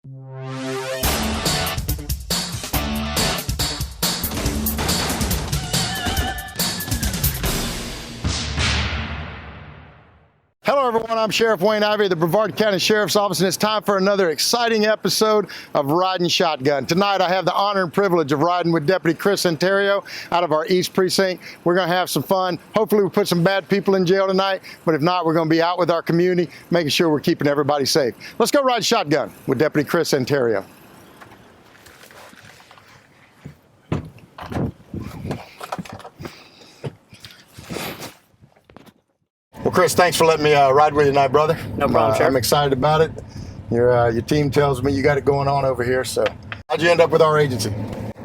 Hello, everyone. I'm Sheriff Wayne Ivey of the Brevard County Sheriff's Office, and it's time for another exciting episode of Riding Shotgun. Tonight, I have the honor and privilege of riding with Deputy Chris Anterio out of our East Precinct. We're going to have some fun. Hopefully, we put some bad people in jail tonight, but if not, we're going to be out with our community, making sure we're keeping everybody safe. Let's go ride shotgun with Deputy Chris Anterio. Well, Chris, thanks for letting me ride with you tonight, brother. No problem, Sheriff. I'm excited about it. Your team tells me you got it going on over here, so how'd you end up with our agency?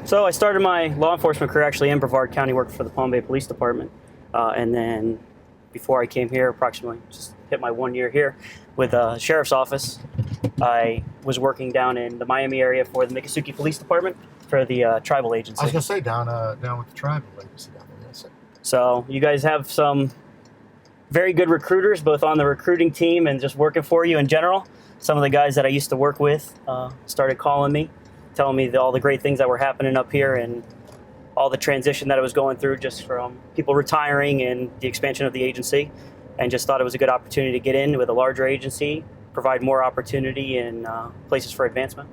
So I started my law enforcement career actually in Brevard County, worked for the Palm Bay Police Department. And then before I came here, approximately just hit my 1 year here with the Sheriff's Office, I was working down in the Miami area for the Miccosukee Police Department for the tribal agency. I was going to say down with the tribal agency down there. Yes, sir. So you guys have some very good recruiters, both on the recruiting team and just working for you in general. Some of the guys that I used to work with started calling me, telling me all the great things that were happening up here and all the transition that I was going through just from people retiring and the expansion of the agency, and just thought it was a good opportunity to get in with a larger agency, provide more opportunity and places for advancement.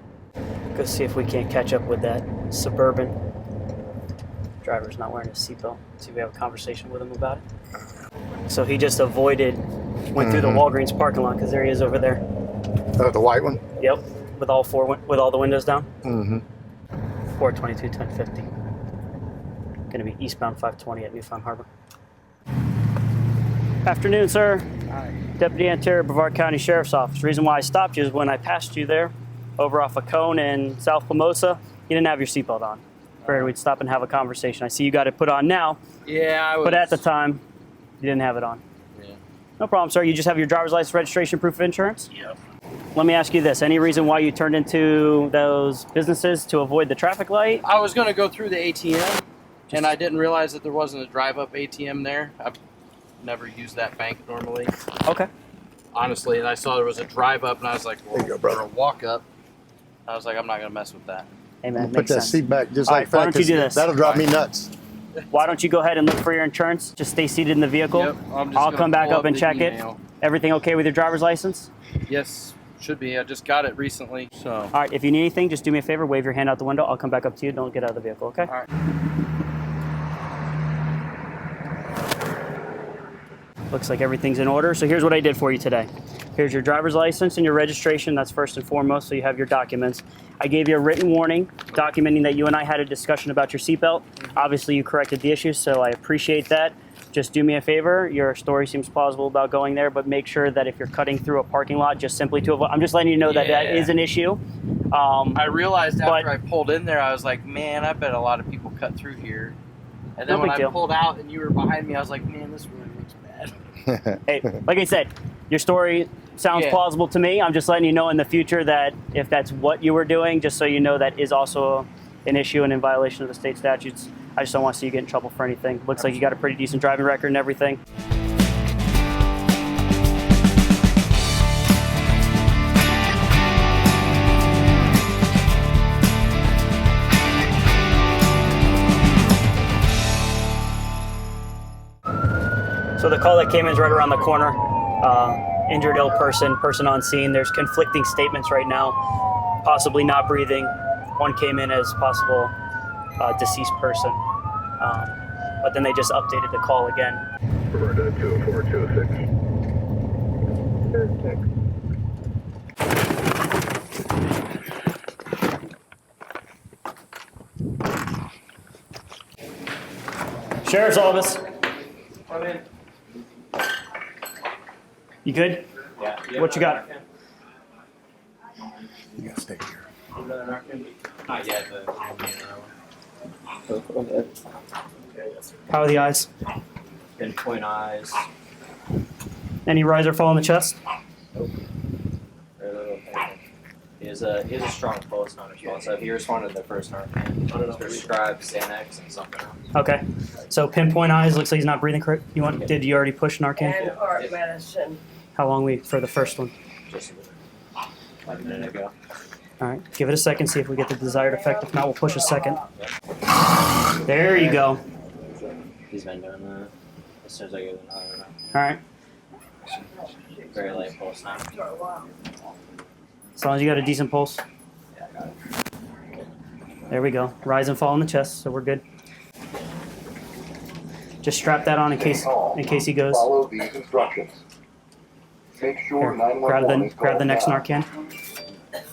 Go see if we can't catch up with that Suburban. Driver's not wearing his seatbelt. See if we have a conversation with him about it. So he just went through the Walgreens parking lot, because there he is over there. The white one? Yep, with all the windows down. Mm-hmm. 422 1050. Going to be eastbound 520 at Newfound Harbor. Afternoon, sir. Hi. Deputy Anterio, Brevard County Sheriff's Office. The reason why I stopped you is when I passed you there, over off of Cone and South Plimosa, you didn't have your seatbelt on. Figured we'd stop and have a conversation. I see you got it put on now. Yeah, But at the time, you didn't have it on. Yeah. No problem, sir. You just have your driver's license, registration, proof of insurance? Yep. Let me ask you this. Any reason why you turned into those businesses to avoid the traffic light? I was going to go through the ATM, and I didn't realize that there wasn't a drive-up ATM there. I've never used that bank normally, Okay. honestly, and I saw there was a drive-up, and I was like, well, There you go, brother. or a walk-up. I was like, I'm not going to mess with that. Hey, man, Put makes that sense. seat back just All like right, why that, don't you do 'cause this? that'll drive me nuts. Why don't you go ahead and look for your insurance? Just stay seated in the vehicle. Yep, I'm just I'll gonna come back pull up and the check email. it. Everything okay with your driver's license? Yes, should be. I just got it recently, so. All right, if you need anything, just do me a favor, wave your hand out the window. I'll come back up to you. Don't get out of the vehicle, okay? All right. Looks like everything's in order. So here's what I did for you today. Here's your driver's license and your registration. That's first and foremost, so you have your documents. I gave you a written warning documenting that you and I had a discussion about your seatbelt. Obviously, you corrected the issue, so I appreciate that. Just do me a favor. Your story seems plausible about going there, but make sure that if you're cutting through a parking lot, just simply to avoid. I'm just letting you know that that Yeah. is an issue. I realized after but- I pulled in there, I was like, man, I bet a lot of people cut through here. And then No when big I deal. pulled out and you were behind me, I was like, man, this really looks bad. Hey, like I said, your story sounds Yeah. plausible to me. I'm just letting you know in the future that if that's what you were doing, just so you know that is also an issue and in violation of the state statutes. I just don't want to see you get in trouble for anything. Looks like you got a pretty decent driving record and everything. So the call that came in is right around the corner. Injured, ill person, person on scene. There's conflicting statements right now. Possibly not breathing. One came in as possible deceased person. But then they just updated the call again. Brevard 20426. Sheriff's Office. I'm in. You good? Yeah. What you got? You gotta stay here. Not yet, How are the eyes? Pinpoint eyes. Any rise or fall in the chest? Very little pain. He has a strong pulse, not responsive. He responded to the first Narcan. Prescribed Xanax and something else. Okay. So pinpoint eyes. Looks like he's not breathing correct. Did you already push Narcan? And heart medicine. How long for the first one? Just like a minute ago. All right, give it a second, see if we get the desired effect. If not, we'll push a second. There you go. He's been doing that as soon as I get another. All right, Very light pulse now. as long as you got a decent pulse. Yeah, I got it. There we go. Rise and fall in the chest, so we're good. Just strap that on in case he goes. Follow these instructions. Make sure Here, 911 is grab the called next now. Narcan.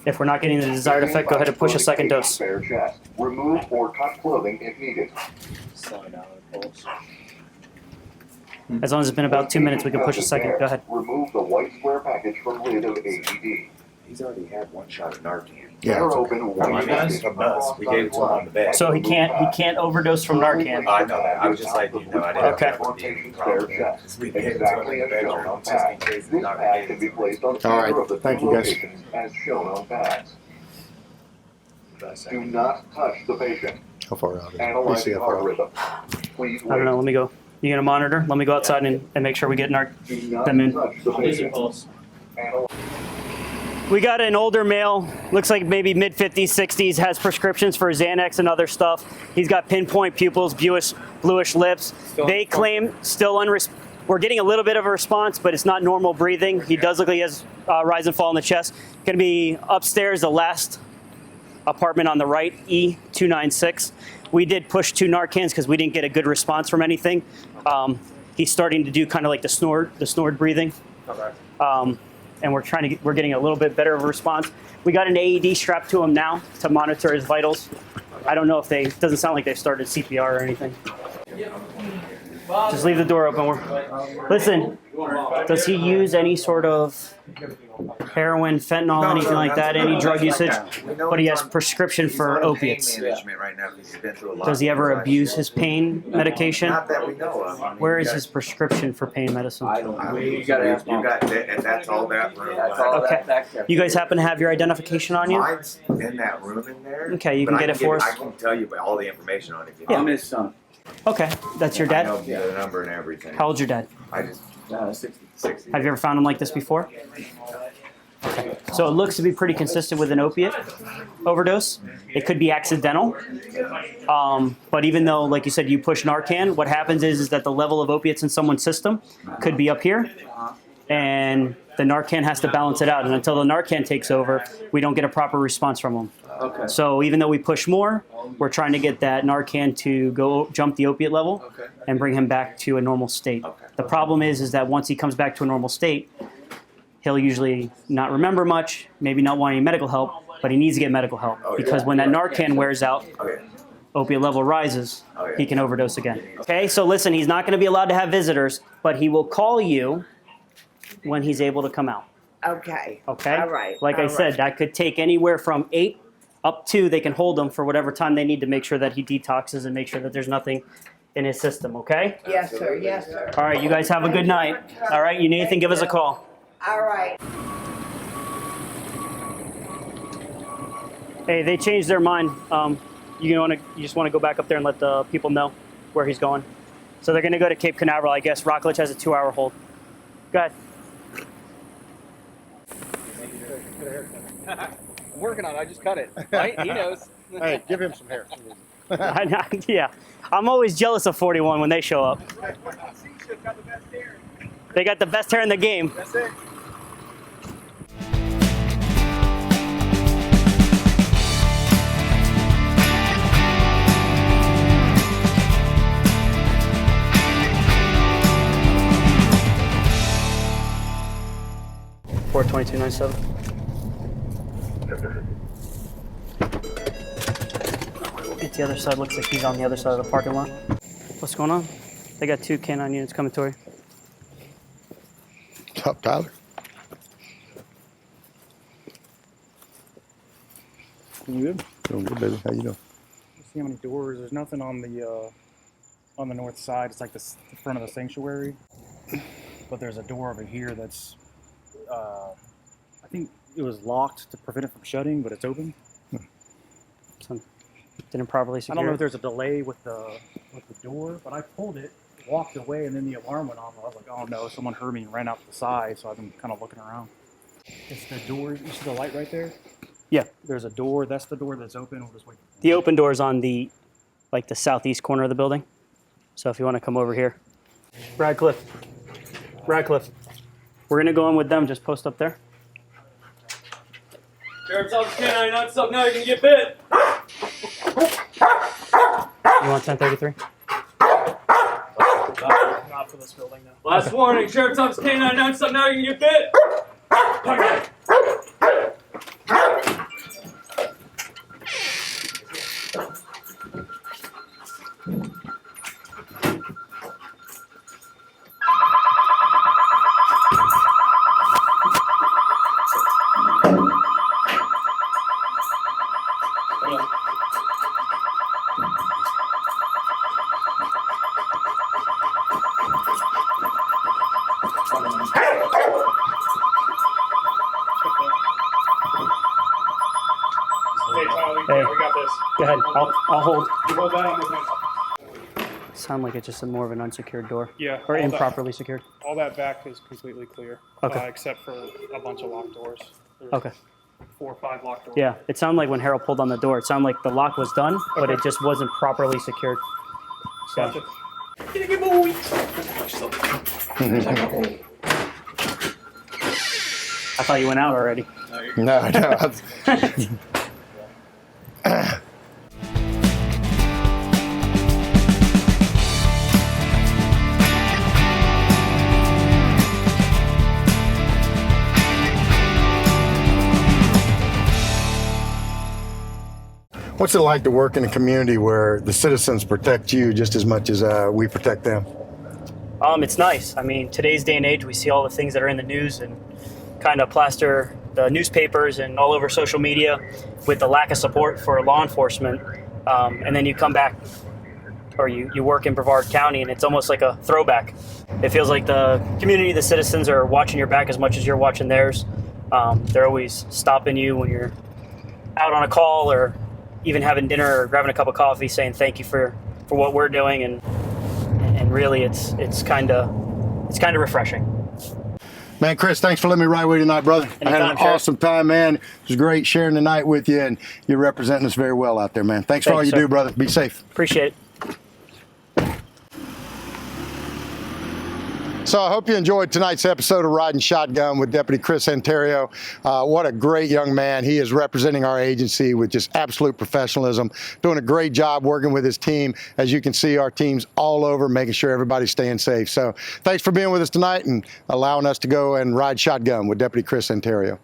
If we're not getting the desired effect, go ahead and push a second dose. Spare chest. Remove or touch clothing if needed. Slowing down the pulse. As long as it's been about 2 minutes, we can push a second. Go ahead. Remove the white square package from lid of AED. He's already had one shot of Narcan. Yeah, Tear it's okay. open white package From us. We gave it to him on the bed. So he can't overdose from Narcan. I know that. I was just letting you know. I didn't Okay. have that would be a Rotation spare problem. chest. We gave it to him in Exactly the as shown bedroom on just in pads. case This the pad Narcan can be gave placed on All right. either of the Thank two you, guys. locations as shown on pads. it. Do not touch the patient. How far out is it? Let me see Analyzing how far heart out. rhythm. Please I don't know. wait. Let me go. You gonna monitor? Let me go outside and make sure we get Do not them in. touch the I'll lose your patient. pulse. Analyze. We got an older male, looks like maybe mid 50s, 60s, has prescriptions for Xanax and other stuff. He's got pinpoint pupils, bluish lips. They claim still we're getting a little bit of a response, but it's not normal breathing. He does look like he has rise and fall in the chest. Gonna be upstairs, the last apartment on the right, E296. We did push 2 Narcans because we didn't get a good response from anything. He's starting to do kind of like the snort breathing. Okay. And we're getting a little bit better of a response. We got an AED strapped to him now to monitor his vitals. I don't know if doesn't sound like they've started CPR or anything. Just leave the door open. Listen, does he use any sort of heroin, fentanyl, anything like that? Any drug usage? But he has prescription for opiates. Management right now because he's been through a lot. Does he ever abuse his pain medication? Not that we know of. Where is his prescription for pain medicine? I mean, you got that, and that's all that room. That's all Okay. that back there. You guys happen to have your identification on you? Mine's in that room in there. Okay, you but can I get it for us. I can tell you all the information on it. If you Yeah. want. his son. Okay, that's your I dad? know the number and everything. How old's your dad? I just 60. Have you ever found him like this before? Okay. So it looks to be pretty consistent with an opiate overdose. It could be accidental. But even though, like you said, you push Narcan, what happens is that the level of opiates in someone's system could be up here. And the Narcan has to balance it out. And until the Narcan takes over, we don't get a proper response from them. Okay. So even though we push more, we're trying to get that Narcan to go jump the opiate level and bring him back to a normal state. The problem is that once he comes back to a normal state, he'll usually not remember much, maybe not want any medical help, but he needs to get medical help because when that Narcan wears out, Okay. opiate level rises, he can overdose again. Okay, so listen, he's not going to be allowed to have visitors, but he will call you when he's able to come out. Okay. Okay? All right. Like I all said, right. that could take anywhere from 8 up to, they can hold him for whatever time they need to make sure that he detoxes and make sure that there's nothing in his system, okay? Yes, sir. Yes, sir. All right, you guys have a good night. All right, you need anything, give us a call. All right. Hey, they changed their mind. You just want to go back up there and let the people know where he's going. So they're going to go to Cape Canaveral, I guess. Rockledge has a 2-hour hold. Go ahead. I'm working on it. I just cut it. Right? He knows. Hey, give him some hair. Yeah, I'm always jealous of 41 when they show up. They got the best hair in the game. That's it. Four 2297. At the other side, looks like he's on the other side of the parking lot. What's going on? They got 2 canine units coming to her. What's up, Tyler? You good? Doing good, baby. How you doing? See how many doors? There's nothing on the north side. It's like the front of the sanctuary, but there's a door over here that's I think it was locked to prevent it from shutting, but it's open. So, didn't properly I secure. don't know if it. there's a delay with the door, but I pulled it, walked away, and then the alarm went off. I was like, oh no, someone heard me and ran out the side. So I've been kind of looking around. It's the door. You see the light right there? Yeah. There's a door. That's the door that's open. We'll just wait. The open door is on the southeast corner of the building. So if you want to come over here. Radcliffe. Radcliffe. We're going to go in with them. Just post up there. Sheriff's Office K-9, not something now, you can get bit. You want 1033? Not for this building, though. Last warning, Sheriff's Office K-9, not something now, you can get bit. Hey. We got this. Go ahead. I'll hold. You hold that on the fence. Sound like it's just more of an unsecured door. Yeah. Or all improperly secured. All that back is completely clear. Okay. Except for a bunch of locked doors. There's Okay. 4 or 5 locked doors. Yeah. It sounded like when Harold pulled on the door, it sounded like the lock was done, but it just wasn't properly secured. So. Gotcha. I thought you went out already. No, no. What's it like to work in a community where the citizens protect you just as much as we protect them? It's nice. I mean, today's day and age, we see all the things that are in the news and kind of plaster the newspapers and all over social media with the lack of support for law enforcement. And then you come back or you work in Brevard County and it's almost like a throwback. It feels like the community, the citizens are watching your back as much as you're watching theirs. They're always stopping you when you're out on a call or even having dinner or grabbing a cup of coffee saying thank you for what we're doing. And really it's kind of refreshing. Man, Chris, thanks for letting me ride with you tonight, brother. I had an Sheriff. awesome time, man. It was great sharing the night with you, and you're representing us very well out there, man. Thanks for all you Thanks, sir. do, brother. Be safe. Appreciate it. So I hope you enjoyed tonight's episode of Riding Shotgun with Deputy Chris Anterio. What a great young man. He is representing our agency with just absolute professionalism, doing a great job working with his team. As you can see, our team's all over making sure everybody's staying safe. So thanks for being with us tonight and allowing us to go and ride shotgun with Deputy Chris Anterio.